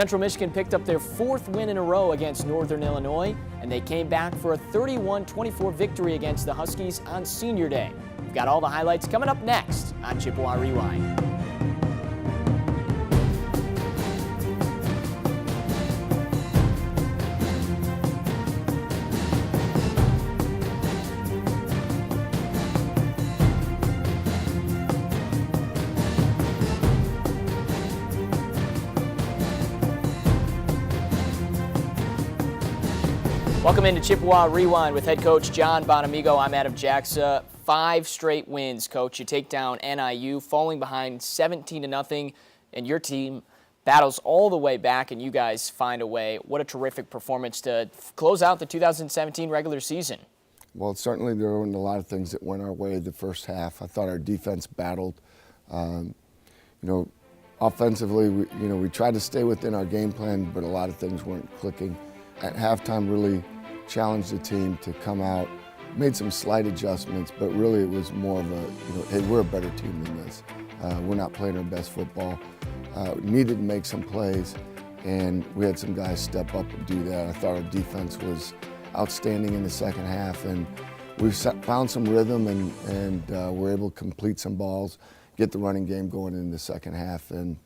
Central Michigan picked up their 4th win in a row against Northern Illinois, and they came back for a 31-24 victory against the Huskies on Senior Day. We've got all the highlights coming up next on Chippewa Rewind. Welcome into Chippewa Rewind with head coach John Bonamigo. I'm Adam Jacksa. 5 straight wins, coach. You take down NIU, falling behind 17-0, and your team battles all the way back, and you guys find a way. What a terrific performance to close out the 2017 regular season. Well, certainly there weren't a lot of things that went our way the first half. I thought our defense battled. Offensively, we tried to stay within our game plan, but a lot of things weren't clicking. At halftime, really challenged the team to come out, made some slight adjustments, but really it was more of a, hey, we're a better team than this. We're not playing our best football. Needed to make some plays, and we had some guys step up and do that. I thought our defense was outstanding in the second half, and we found some rhythm and were able to complete some balls, get the running game going in the second half, and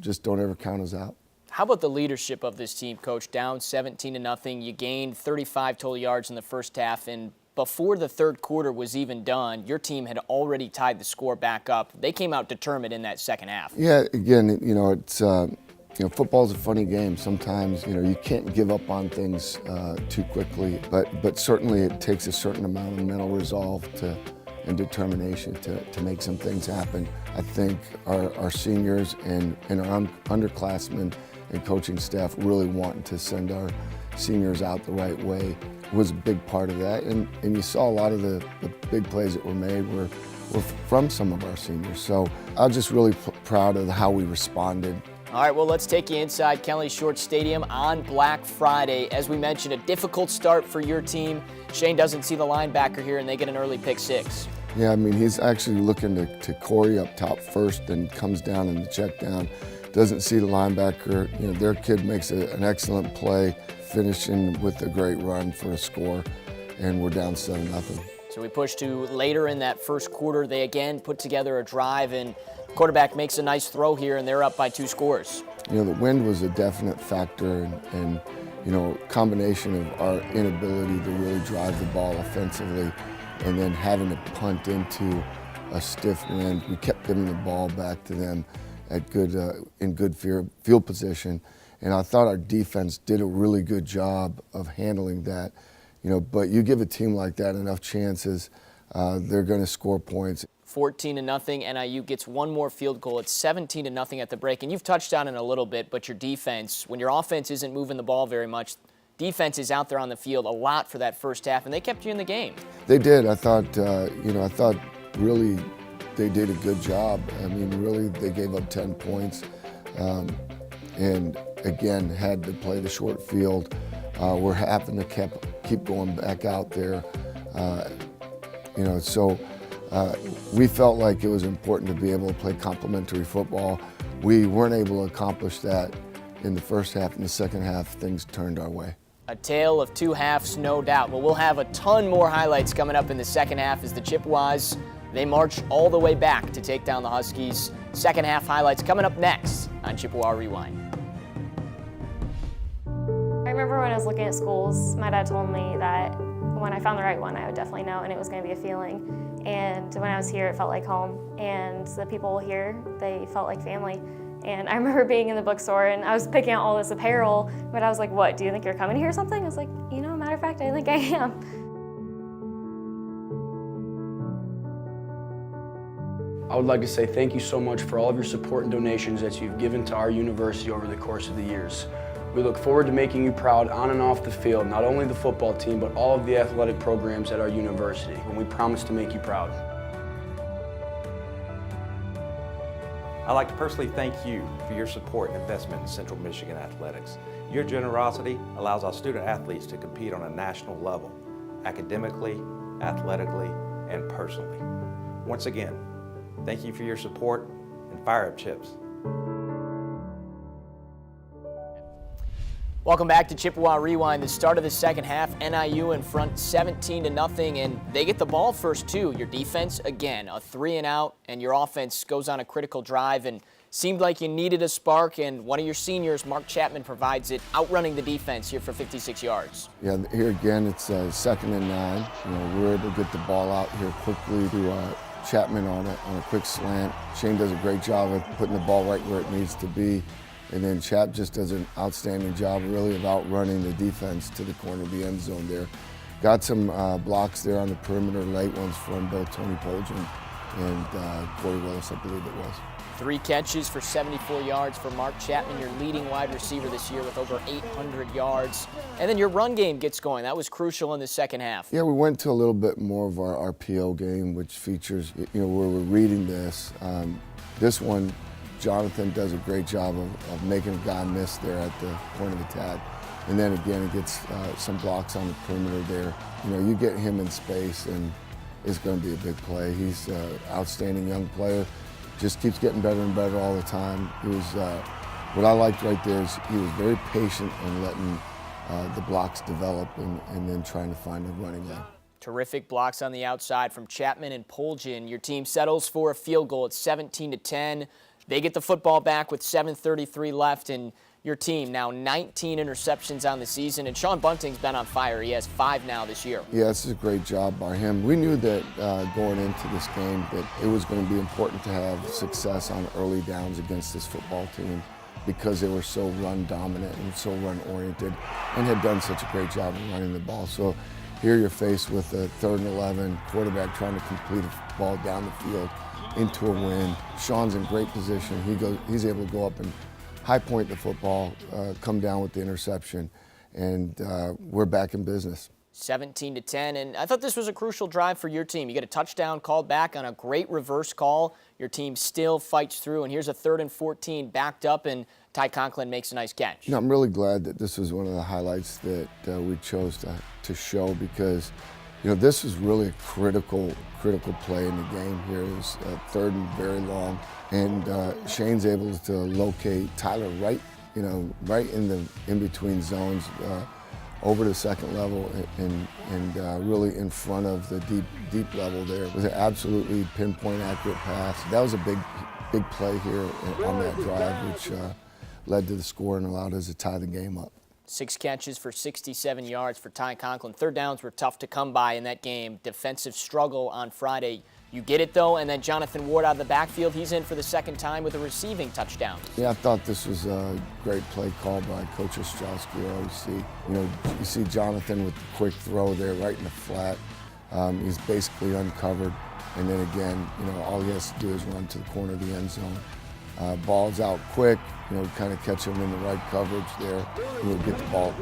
just don't ever count us out. How about the leadership of this team, Coach? Down 17-0, you gained 35 total yards in the first half, and before the third quarter was even done, your team had already tied the score back up. They came out determined in that second half. Yeah, again, it's football's a funny game. Sometimes you can't give up on things too quickly, but certainly it takes a certain amount of mental resolve and determination to make some things happen. I think our seniors and our underclassmen and coaching staff really wanting to send our seniors out the right way was a big part of that. And you saw a lot of the big plays that were made were from some of our seniors. So I was just really proud of how we responded. All right, well, let's take you inside Kelly Short Stadium on Black Friday. As we mentioned, a difficult start for your team. Shane doesn't see the linebacker here, and they get an early pick 6. Yeah, I mean, he's actually looking to Corey up top first and comes down in the check down. Doesn't see the linebacker. Their kid makes an excellent play, finishing with a great run for a score, and we're down 7-0. So we push to later in that first quarter. They again put together a drive, and quarterback makes a nice throw here, and they're up by 2 scores. The wind was a definite factor, and combination of our inability to really drive the ball offensively, and then having to punt into a stiff wind. We kept giving the ball back to them in good field position, and I thought our defense did a really good job of handling that. But you give a team like that enough chances, they're going to score points. 14-0, NIU gets one more field goal. It's 17-0 at the break, and you've touched on it a little bit, but your defense, when your offense isn't moving the ball very much, defense is out there on the field a lot for that first half, and they kept you in the game. They did. I thought really they did a good job. I mean, really, they gave up 10 points, and again had to play the short field. We're having to keep going back out there, So we felt like it was important to be able to play complementary football. We weren't able to accomplish that in the first half. In the second half, things turned our way. A tale of 2 halves, no doubt. Well, we'll have a ton more highlights coming up in the second half as the Chippewas, they march all the way back to take down the Huskies. Second half highlights coming up next on Chippewa Rewind. I remember when I was looking at schools, my dad told me that when I found the right one, I would definitely know, and it was going to be a feeling. And when I was here, it felt like home. And the people here, they felt like family. And I remember being in the bookstore, and I was picking out all this apparel, but I was like, what, do you think you're coming here or something? I was like, matter of fact, I think I am. I would like to say thank you so much for all of your support and donations that you've given to our university over the course of the years. We look forward to making you proud on and off the field, not only the football team, but all of the athletic programs at our university, and we promise to make you proud. I'd like to personally thank you for your support and investment in Central Michigan athletics. Your generosity allows our student athletes to compete on a national level, academically, athletically, and personally. Once again, thank you for your support, and fire up Chips. Welcome back to Chippewa Rewind. The start of the second half, NIU in front 17-0, and they get the ball first too. Your defense, again, a 3-and-out, and your offense goes on a critical drive, and seemed like you needed a spark, and one of your seniors, Mark Chapman, provides it, outrunning the defense here for 56 yards. Yeah, here again, it's 2nd and 9. We're able to get the ball out here quickly to Chapman on a quick slant. Shane does a great job of putting the ball right where it needs to be. And then Chap just does an outstanding job really of outrunning the defense to the corner of the end zone there. Got some blocks there on the perimeter, late ones from both Tony Poljan and Corey Willis, I believe it was. 3 catches for 74 yards for Mark Chapman, your leading wide receiver this year with over 800 yards. And then your run game gets going. That was crucial in the second half. Yeah, we went to a little bit more of our RPO game, which features, where we're reading this. This one, Jonathan does a great job of making a guy miss there at the point of attack. And then again, he gets some blocks on the perimeter there. You get him in space and it's going to be a big play. He's an outstanding young player. Just keeps getting better and better all the time. He was, what I liked right there is he was very patient in letting the blocks develop and then trying to find a running lane. Terrific blocks on the outside from Chapman and Poljan. Your team settles for a field goal at 17-10. They get the football back with 7:33 left, and your team now 19 interceptions on the season, and Sean Bunting's been on fire. He has 5 now this year. Yeah, this is a great job by him. We knew that going into this game that it was going to be important to have success on early downs against this football team because they were so run dominant and so run oriented and had done such a great job of running the ball. So here you're faced with a 3rd and 11, quarterback trying to complete a ball down the field into a wind. Sean's in great position. He's able to go up and high point the football, come down with the interception, and we're back in business. 17-10, and I thought this was a crucial drive for your team. You get a touchdown called back on a great reverse call. Your team still fights through, and here's a 3rd and 14 backed up, and Ty Conklin makes a nice catch. I'm really glad that this was one of the highlights that we chose to show because this was really a critical play in the game here. It was 3rd and very long, and Shane's able to locate Tyler right in between zones, over the second level and really in front of the deep level there. It was an absolutely pinpoint accurate pass. That was a big play here on that drive, which led to the score and allowed us to tie the game up. 6 catches for 67 yards for Ty Conklin. 3rd downs were tough to come by in that game. Defensive struggle on Friday. You get it, though, and then Jonathan Ward out of the backfield. He's in for the 2nd time with a receiving touchdown. Yeah, I thought this was a great play call by Coach Ostrowski. You see Jonathan with the quick throw there right in the flat. He's basically uncovered, and then again, all he has to do is run to the corner of the end zone. Ball's out quick, kind of catch him in the right coverage there. Get the ball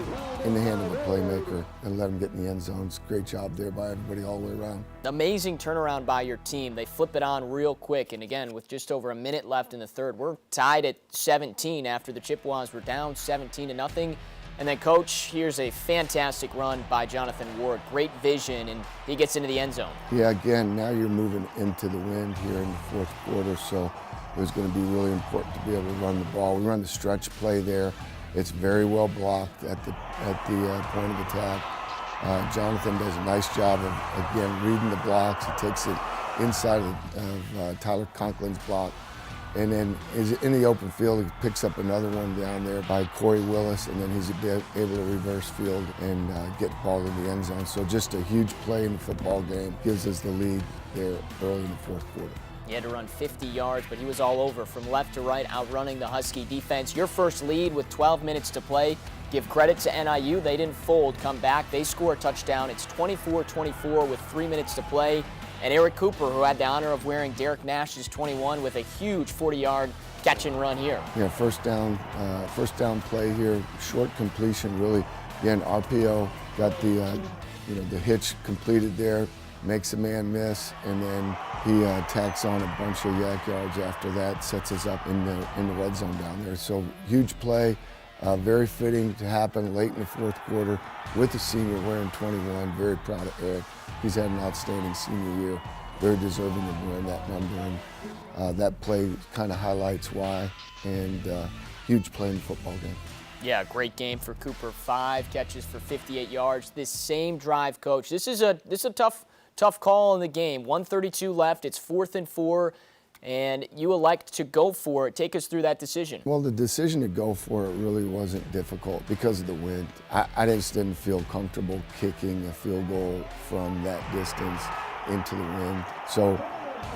in the hand of the playmaker and let him get in the end zone. It's a great job there by everybody all the way around. Amazing turnaround by your team. They flip it on real quick, and again, with just over a minute left in the 3rd, we're tied at 17 after the Chippewas were down 17-0. And then, Coach, here's a fantastic run by Jonathan Ward. Great vision, and he gets into the end zone. Yeah, again, now you're moving into the wind here in the 4th quarter, so it was going to be really important to be able to run the ball. We run the stretch play there. It's very well blocked at the point of attack. Jonathan does a nice job of, again, reading the blocks. He takes it inside of Tyler Conklin's block. And then is in the open field, he picks up another one down there by Corey Willis, and then he's able to reverse field and get the ball in the end zone. So just a huge play in the football game. Gives us the lead there early in the 4th quarter. He had to run 50 yards, but he was all over from left to right, outrunning the Husky defense. Your first lead with 12 minutes to play. Give credit to NIU. They didn't fold, come back. They score a touchdown. It's 24-24 with 3 minutes to play. And Eric Cooper, who had the honor of wearing Derek Nash's 21 with a huge 40-yard catch and run here. Yeah, first down play here, short completion really. Again, RPO got the hitch completed there, makes a man miss, and then he tacks on a bunch of yak yards after that, sets us up in the red zone down there. So huge play, very fitting to happen late in the 4th quarter with the senior wearing 21. Very proud of Eric. He's had an outstanding senior year, very deserving of wearing that number, and that play kind of highlights why, and huge play in the football game. Yeah, great game for Cooper. 5 catches for 58 yards. This same drive, Coach. This is a tough call in the game. 1:32 left. It's 4th and 4, and you elect to go for it. Take us through that decision. Well, the decision to go for it really wasn't difficult because of the wind. I just didn't feel comfortable kicking a field goal from that distance into the wind. So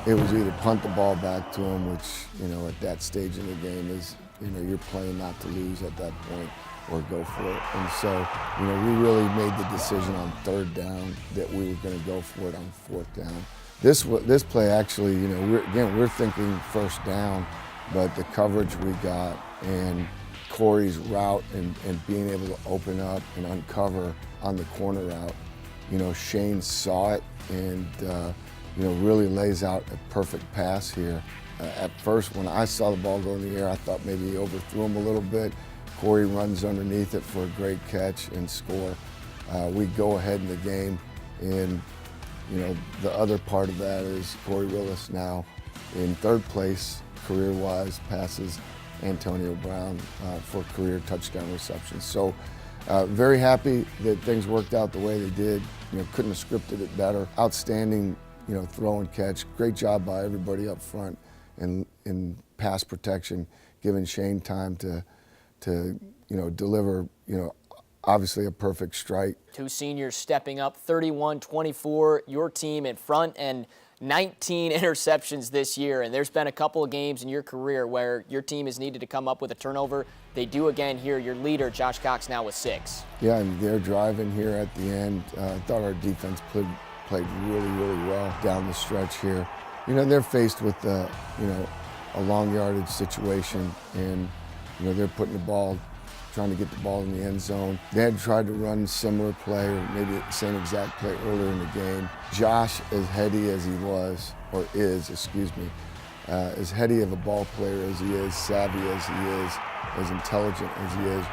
it was either punt the ball back to him, which, at that stage in the game is, you're playing not to lose at that point, or go for it. And so, we really made the decision on 3rd down that we were going to go for it on 4th down. This play actually, we're thinking 1st down, but the coverage we got and Corey's route and being able to open up and uncover on the corner route, Shane saw it and, really lays out a perfect pass here. At first, when I saw the ball go in the air, I thought maybe he overthrew him a little bit. Corey runs underneath it for a great catch and score. We go ahead in the game, and the other part of that is Corey Willis now in 3rd place career-wise, passes Antonio Brown for career touchdown receptions. So very happy that things worked out the way they did. Couldn't have scripted it better. Outstanding, throw and catch. Great job by everybody up front and in pass protection, giving Shane time to deliver, obviously a perfect strike. 2 seniors stepping up, 31-24, your team in front, and 19 interceptions this year. And there's been a couple of games in your career where your team has needed to come up with a turnover. They do again here. Your leader, Josh Cox, now with 6. Yeah, and they're driving here at the end. I thought our defense played really, really well down the stretch here. They're faced with a long yardage situation, and they're putting the ball, trying to get the ball in the end zone. They had tried to run similar play, or maybe the same exact play earlier in the game. Josh, as heady as he was, or is, as heady of a ball player as he is, savvy as he is, as intelligent as he is,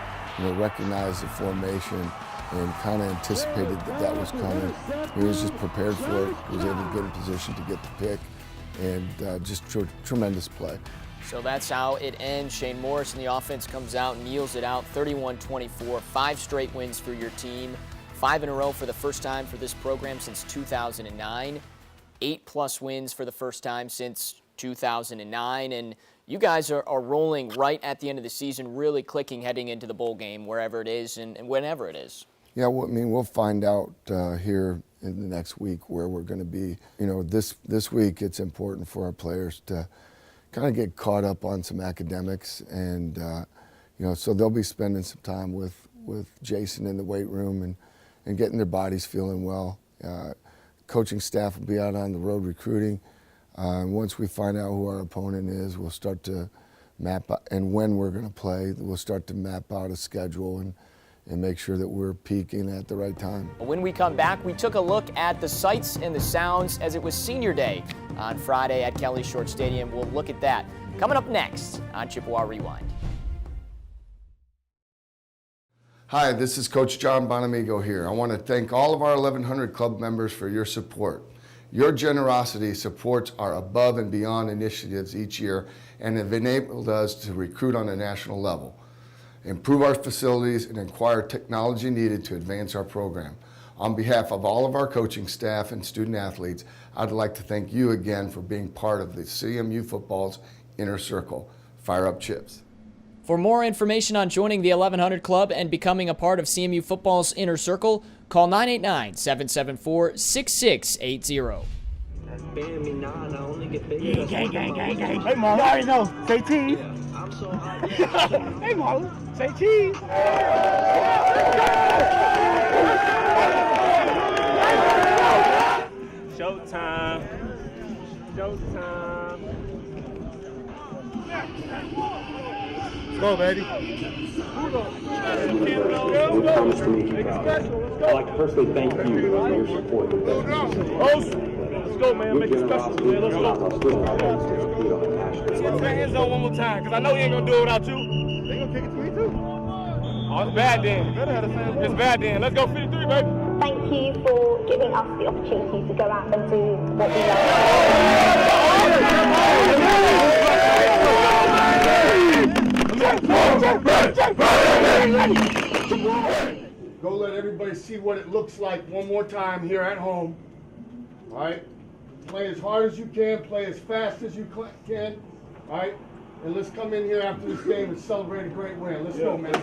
recognized the formation and kind of anticipated that was coming. He was just prepared for it. He was able to get in position to get the pick, and just tremendous play. So that's how it ends. Shane Morris and the offense comes out and kneels it out, 31-24, 5 straight wins for your team, 5 in a row for the first time for this program since 2009, 8+ wins for the first time since 2009, and you guys are rolling right at the end of the season, really clicking heading into the bowl game, wherever it is and whenever it is. Yeah, we'll find out here in the next week where we're going to be. This week it's important for our players to kind of get caught up on some academics, and so they'll be spending some time with Jason in the weight room and getting their bodies feeling well. Coaching staff will be out on the road recruiting. Once we find out who our opponent is, we'll start to map out, and when we're going to play, we'll start to map out a schedule and make sure that we're peaking at the right time. When we come back, we took a look at the sights and the sounds as it was senior day on Friday at Kelly Short Stadium. We'll look at that coming up next on Chippewa Rewind. Hi, this is Coach John Bonamigo here. I want to thank all of our 1100 club members for your support. Your generosity supports our above and beyond initiatives each year and have enabled us to recruit on a national level, improve our facilities, and acquire technology needed to advance our program. On behalf of all of our coaching staff and student athletes, I'd like to thank you again for being part of the CMU football's inner circle. Fire up Chips. For more information on joining the 1100 Club and becoming a part of CMU football's inner circle, call 989-774-6680. Hey, Mom, you already know. Say cheese. Hey, Mom, say cheese. Showtime. Showtime. Let's go, baby. I'd like to personally thank you for your support. Let's go, man. Make it special, man. Let's go. Let's get hands on one more time, because I know he ain't going to do it without you. They going to kick it to me, too. Oh, it's bad then. It's bad then. Let's go 53, baby. Thank you for giving us the opportunity to go out and do what we love. Go let everybody see what it looks like one more time here at home. All right? Play as hard as you can, play as fast as you can. All right? And let's come in here after this game and celebrate a great win. Let's go, man.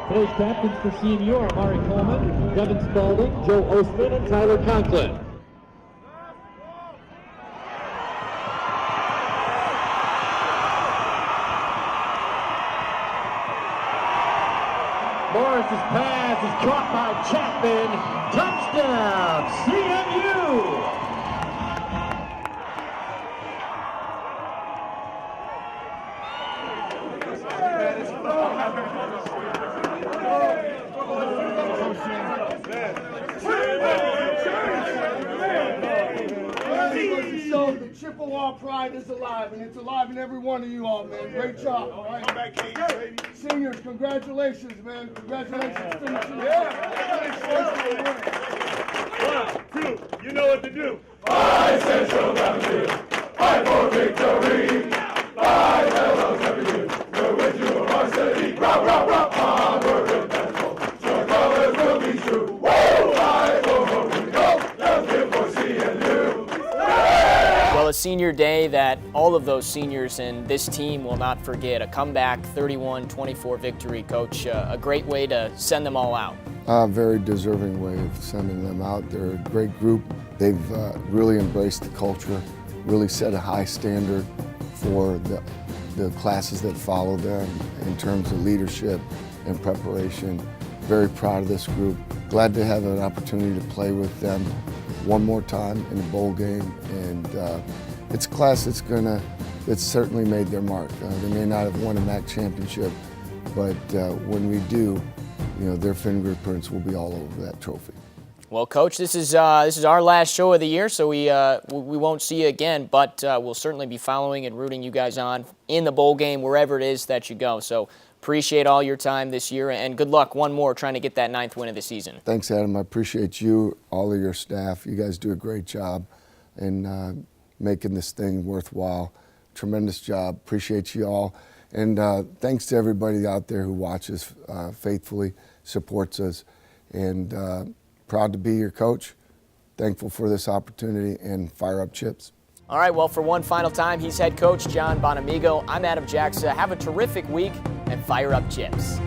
Today's captains for CMU are Amari Coleman, Devin Spalding, Joe Ostman, and Tyler Conklin. Morris's pass is caught by Chapman. Touchdown, CMU! So the Chippewa pride is alive, and it's alive in every one of you all, man. Great job, all right? Seniors, congratulations, man. Congratulations. Finishing. One, two, you know what to do. Five Central Avenue, fight for victory. Five LLW, go with you varsity. Rock, rock, rock, onward and pencil. Your colors will be true. Woo! Five over we go. Let's give for CNU. Well, a senior day that all of those seniors and this team will not forget. A comeback 31-24 victory, Coach. A great way to send them all out. Very deserving way of sending them out. They're a great group. They've really embraced the culture, really set a high standard for the classes that follow them in terms of leadership and preparation. Very proud of this group. Glad to have an opportunity to play with them one more time in a bowl game, and it's a class that's certainly made their mark. They may not have won a MAC championship, but when we do, you know, their fingerprints will be all over that trophy. Well, Coach, this is our last show of the year, so we won't see you again, but we'll certainly be following and rooting you guys on in the bowl game, wherever it is that you go. So appreciate all your time this year, and good luck one more trying to get that 9th win of the season. Thanks, Adam. I appreciate you, all of your staff. You guys do a great job in making this thing worthwhile. Tremendous job. Appreciate you all. And thanks to everybody out there who watches faithfully, supports us, and proud to be your coach. Thankful for this opportunity, and fire up Chips. All right, well, for one final time, he's head coach John Bonamigo. I'm Adam Jackson. Have a terrific week, and fire up Chips.